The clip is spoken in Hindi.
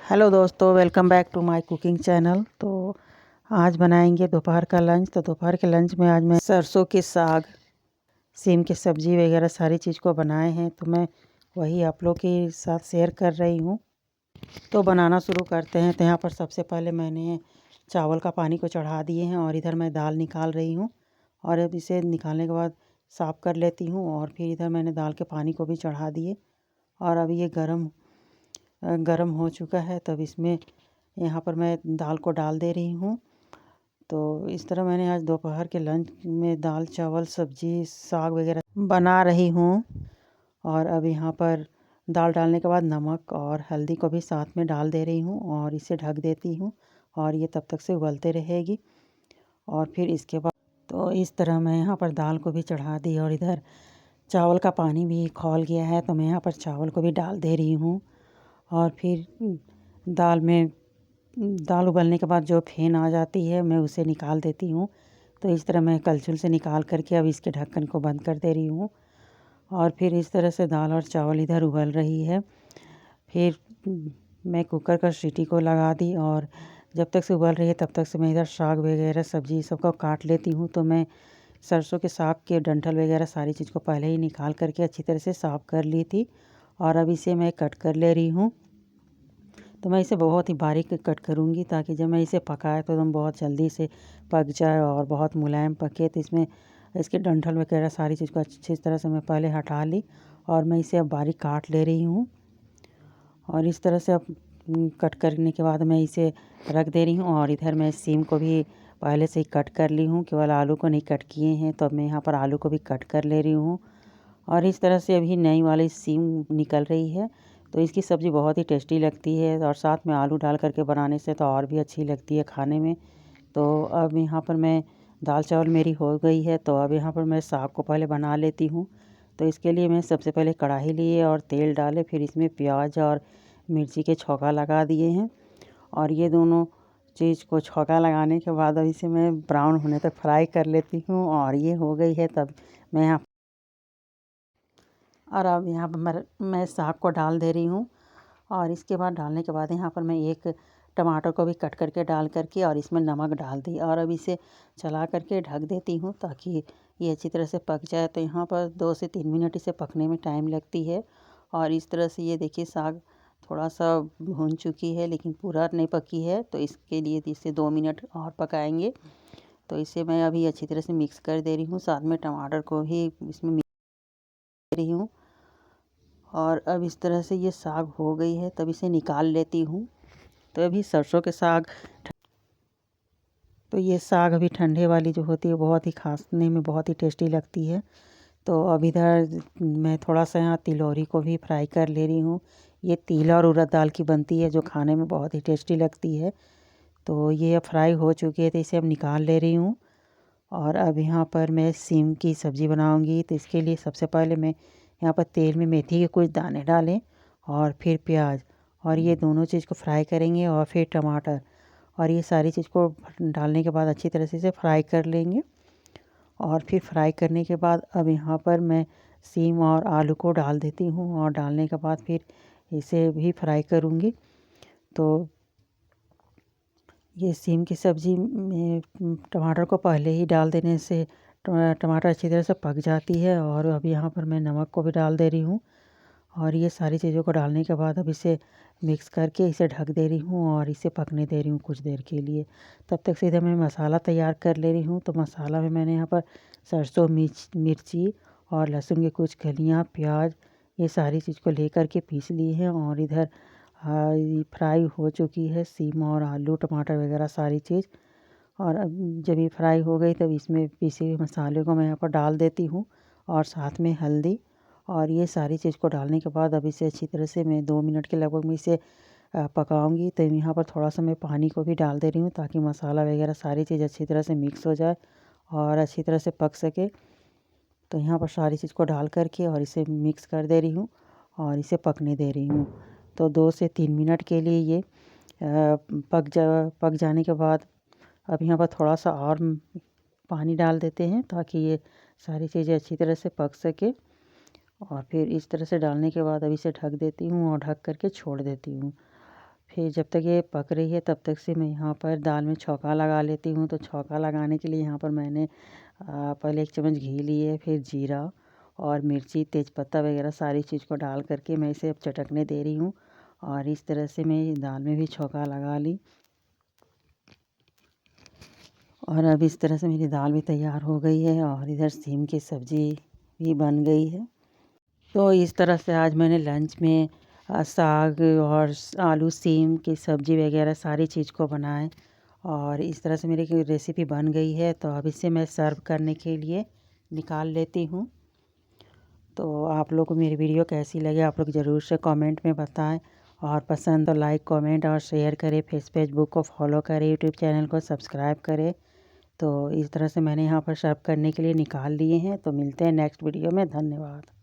हेलो दोस्तों, welcome back to my cooking channel. तो आज बनाएंगे दोपहर का लंच। तो दोपहर के लंच में आज मैं सरसों के साग, सीम की सब्ज़ी वगैरह सारी चीज़ को बनाए हैं। तो मैं वही आप लोग के साथ शेयर कर रही हूँ। तो बनाना शुरू करते हैं। तो यहाँ पर सबसे पहले मैंने चावल का पानी को चढ़ा दिए हैं और इधर मैं दाल निकाल रही हूँ। और अब इसे निकालने के बाद साफ़ कर लेती हूँ। और फिर इधर मैंने दाल के पानी को भी चढ़ा दिए और अब ये गरम हो चुका है। तब इसमें यहाँ पर मैं दाल को डाल दे रही हूँ। तो इस तरह मैंने आज दोपहर के लंच में दाल चावल सब्ज़ी साग वगैरह बना रही हूँ। और अब यहाँ पर दाल डालने के बाद नमक और हल्दी को भी साथ में डाल दे रही हूँ और इसे ढक देती हूँ और ये तब तक से उबलते रहेगी। और फिर इसके बाद तो इस तरह मैं यहाँ पर दाल को भी चढ़ा दी और इधर चावल का पानी भी खौल गया है। तो मैं यहाँ पर चावल को भी डाल दे रही हूँ। और फिर दाल उबलने के बाद जो फेन आ जाती है मैं उसे निकाल देती हूँ। तो इस तरह मैं कलछुल से निकाल करके अब इसके ढक्कन को बंद कर दे रही हूँ। और फिर इस तरह से दाल और चावल इधर उबल रही है। फिर मैं कुकर का सीटी को लगा दी और जब तक से उबल रही है तब तक से मैं इधर साग वगैरह सब्ज़ी सबको काट लेती हूँ। तो मैं सरसों के साग के डंठल वगैरह सारी चीज़ को पहले ही निकाल करके अच्छी तरह से साफ़ कर ली थी और अब इसे मैं कट कर ले रही हूँ। तो मैं इसे बहुत ही बारीक कट करूँगी ताकि जब मैं इसे पकाए तो एकदम बहुत जल्दी से पक जाए और बहुत मुलायम पके। तो इसमें इसके डंठल वगैरह सारी चीज़ को अच्छी तरह से मैं पहले हटा ली और मैं इसे अब बारीक काट ले रही हूँ। और इस तरह से अब कट करने के बाद मैं इसे रख दे रही हूँ। और इधर मैं सीम को भी पहले से ही कट कर ली हूँ, केवल आलू को नहीं कट किए हैं। तो अब मैं यहाँ पर आलू को भी कट कर ले रही हूँ। और इस तरह से अभी नई वाली सीम निकल रही है। तो इसकी सब्ज़ी बहुत ही टेस्टी लगती है और साथ में आलू डाल करके बनाने से तो और भी अच्छी लगती है खाने में। तो अब यहाँ पर मैं दाल चावल मेरी हो गई है। तो अब यहाँ पर मैं साग को पहले बना लेती हूँ। तो इसके लिए मैं सबसे पहले कढ़ाई लिए और तेल डाले, फिर इसमें प्याज और मिर्ची के छौंका लगा दिए हैं। और ये दोनों चीज़ को छौंका लगाने के बाद अब इसे मैं ब्राउन होने तक फ्राई कर लेती हूँ। और ये हो गई है तब मैं अब यहाँ पर मैं साग को डाल दे रही हूँ। और इसके बाद डालने के बाद यहाँ पर मैं एक टमाटर को भी कट करके डाल करके और इसमें नमक डाल दी और अब इसे चला करके ढक देती हूँ ताकि ये अच्छी तरह से पक जाए। तो यहाँ पर 2 से 3 मिनट इसे पकने में टाइम लगती है। और इस तरह से ये देखिए साग थोड़ा सा भून चुकी है लेकिन पूरा नहीं पकी है। तो इसके लिए इसे 2 मिनट और पकाएंगे। तो इसे मैं अभी अच्छी तरह से मिक्स कर दे रही हूँ, साथ में टमाटर को भी इसमें मिक्स कर रही हूँ। और अब इस तरह से ये साग हो गई है, तब इसे निकाल लेती हूँ। तो अभी सरसों के साग तो ये साग अभी ठंडे वाली जो होती है बहुत ही खाने में बहुत ही टेस्टी लगती है। तो अब इधर मैं थोड़ा सा यहाँ तिलौरी को भी फ्राई कर ले रही हूँ। ये तिल और उड़द दाल की बनती है जो खाने में बहुत ही टेस्टी लगती है। तो ये अब फ्राई हो चुकी है तो इसे अब निकाल ले रही हूँ। और अब यहाँ पर मैं सीम की सब्ज़ी बनाऊँगी। तो इसके लिए सबसे पहले मैं यहाँ पर तेल में मेथी के कुछ दाने डालें और फिर प्याज और ये दोनों चीज़ को फ्राई करेंगे और फिर टमाटर और ये सारी चीज़ को डालने के बाद अच्छी तरह से इसे फ्राई कर लेंगे। और फिर फ्राई करने के बाद अब यहाँ पर मैं सीम और आलू को डाल देती हूँ और डालने के बाद फिर इसे भी फ्राई करूँगी। तो ये सीम की सब्ज़ी में टमाटर को पहले ही डाल देने से टमाटर अच्छी तरह से पक जाती है। और अब यहाँ पर मैं नमक को भी डाल दे रही हूँ और ये सारी चीज़ों को डालने के बाद अब इसे मिक्स करके इसे ढक दे रही हूँ और इसे पकने दे रही हूँ कुछ देर के लिए। तब तक से इधर मैं मसाला तैयार कर ले रही हूँ। तो मसाला में मैंने यहाँ पर सरसों मिर्ची और लहसुन की कुछ कलियाँ, प्याज, ये सारी चीज़ को लेकर के पीस ली है। और इधर फ्राई हो चुकी है सीम और आलू टमाटर वगैरह सारी चीज़। और अब जब ये फ्राई हो गई तब इसमें पीसे हुए मसाले को मैं यहाँ पर डाल देती हूँ और साथ में हल्दी। और ये सारी चीज़ को डालने के बाद अब इसे अच्छी तरह से मैं 2 मिनट के लगभग मैं इसे पकाऊंगी। तो यहाँ पर थोड़ा सा मैं पानी को भी डाल दे रही हूँ ताकि मसाला वगैरह सारी चीज़ अच्छी तरह से मिक्स हो जाए और अच्छी तरह से पक सके। तो यहाँ पर सारी चीज़ को डाल करके और इसे मिक्स कर दे रही हूँ और इसे पकने दे रही हूँ। तो 2 से 3 मिनट के लिए ये पक जाने के बाद अब यहाँ पर थोड़ा सा और पानी डाल देते हैं ताकि ये सारी चीज़ें अच्छी तरह से पक सके। और फिर इस तरह से डालने के बाद अब इसे ढक देती हूँ और ढक करके छोड़ देती हूँ। फिर जब तक ये पक रही है तब तक से मैं यहाँ पर दाल में छौंका लगा लेती हूँ। तो छौंका लगाने के लिए यहाँ पर मैंने पहले 1 चम्मच घी लिए, फिर जीरा और मिर्ची, तेज़पत्ता वगैरह सारी चीज़ को डाल करके मैं इसे अब चटकने दे रही हूँ। और इस तरह से मैं दाल में भी छौंका लगा ली। और अब इस तरह से मेरी दाल भी तैयार हो गई है और इधर सीम की सब्ज़ी भी बन गई है। तो इस तरह से आज मैंने लंच में साग और आलू सीम की सब्ज़ी वगैरह सारी चीज़ को बनाए और इस तरह से मेरी रेसिपी बन गई है। तो अब इसे मैं सर्व करने के लिए निकाल लेती हूँ। तो आप लोग को मेरी वीडियो कैसी लगे आप लोग ज़रूर से कमेंट में बताएं और पसंद तो लाइक कमेंट और शेयर करें। फेसबुक को फॉलो करें, यूट्यूब चैनल को सब्सक्राइब करें। तो इस तरह से मैंने यहाँ पर सर्व करने के लिए निकाल लिए हैं। तो मिलते हैं नेक्स्ट वीडियो में। धन्यवाद।